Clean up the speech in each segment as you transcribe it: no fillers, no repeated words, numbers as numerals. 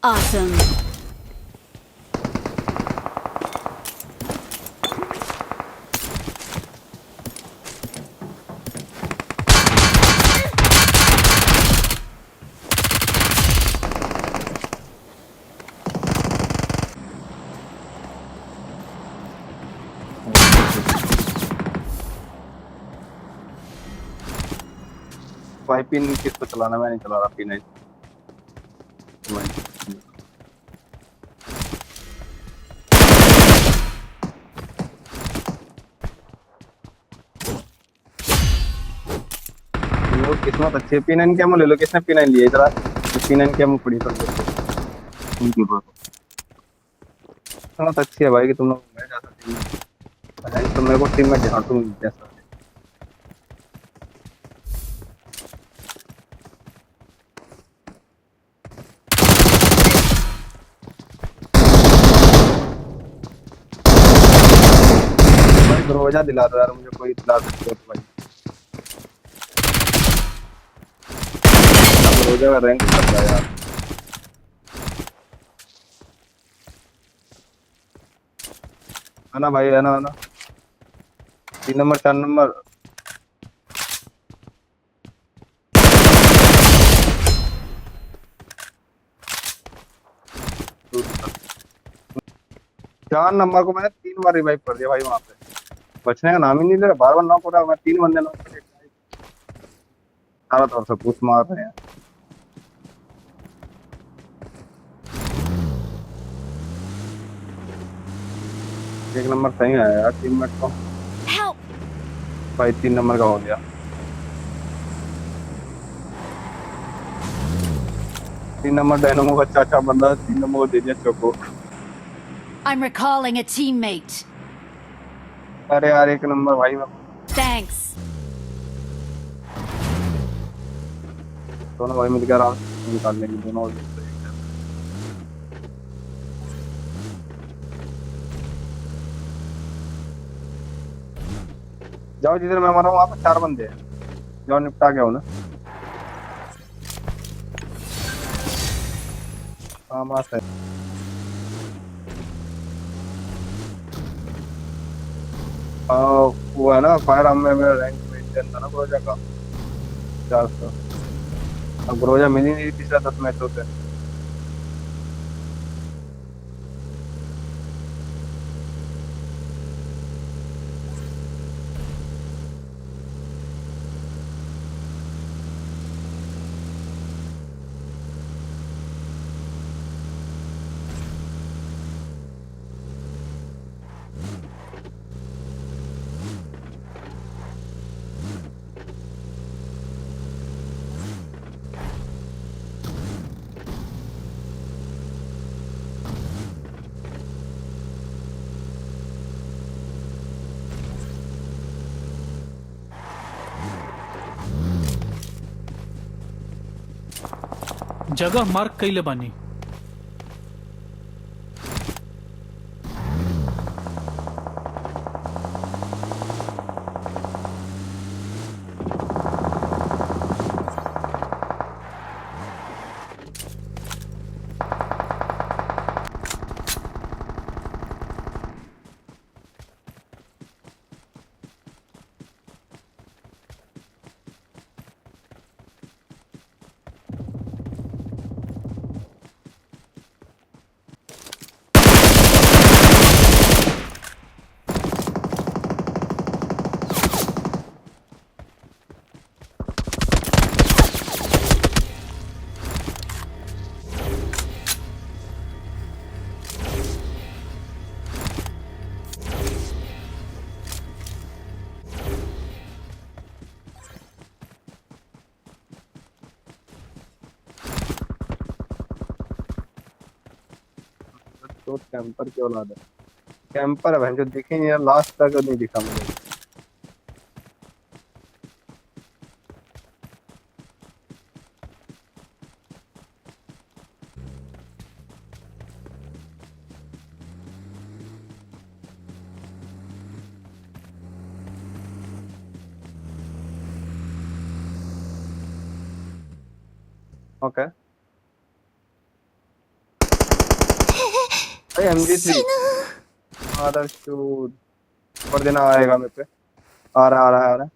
Awesome. भाई pin किसको चलाना, मैं नहीं चला रहा पिन। वो किस्मत अच्छी है। पिन एन कैमो ले लो, किसने पिन एन लिया इधर? पिन एन कैमो पड़ी सब देखो उनकी बात। किस्मत अच्छी है भाई कि तुम लोग मैं जैसा टीम में तो मेरे को टीम में झांटू जैसा। भाई दरवाजा दिला दो यार, मुझे कोई दिला सकते हो तो भाई। दरवाजा का रैंक कर रहा है यार। है ना भाई, है ना? 3 नंबर 4 नंबर। दूर तक। 4 नंबर को मैंने 3 बार रिवाइव कर दिया भाई वहां पे। बचने का नाम ही नहीं ले रहा, बार बार नॉक हो रहा है। मैं 3 बंदे नॉक करके चारों तरफ से पुश मार रहे हैं। 1 नंबर सही है यार टीममेट को। Help! भाई 3 नंबर का हो गया। 3 नंबर डायनमो का चाचा बंदा 3 नंबर को दे दिया choco. I'm recalling a teammate. अरे यार 1 नंबर भाई मैं Thanks. दोनों भाई मिलकर आराम से निकाल लेंगे दोनों। जाओ जिधर मैं मरा हूँ वहां पे 4 बंदे हैं। जाओ निपटा के हो ना। हाँ मस्त है। वो है ना फायर आर्म में मेरा रैंक मेंटेन था ना ग्रोजा का 400। अब ग्रोजा मिल ही नहीं रही पिछले 10 मैचों से। जगह मार्क कइले बानी। तो कैंपर की औलाद है। कैंपर है भाई जो दिखी नहीं यार, लास्ट तक नहीं दिखा मुझे। ओके। भाई MG3 आधा शूट ऊपर देना आएगा मेरे पे आ रहा है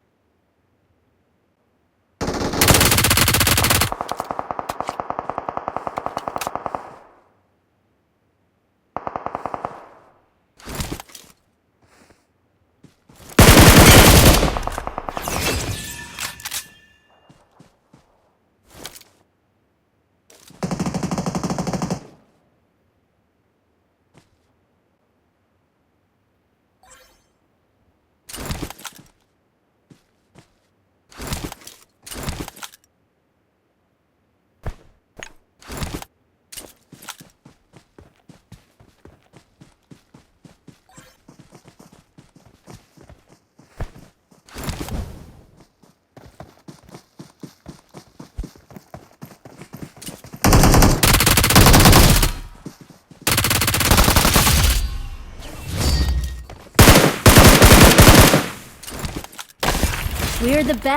We're the best.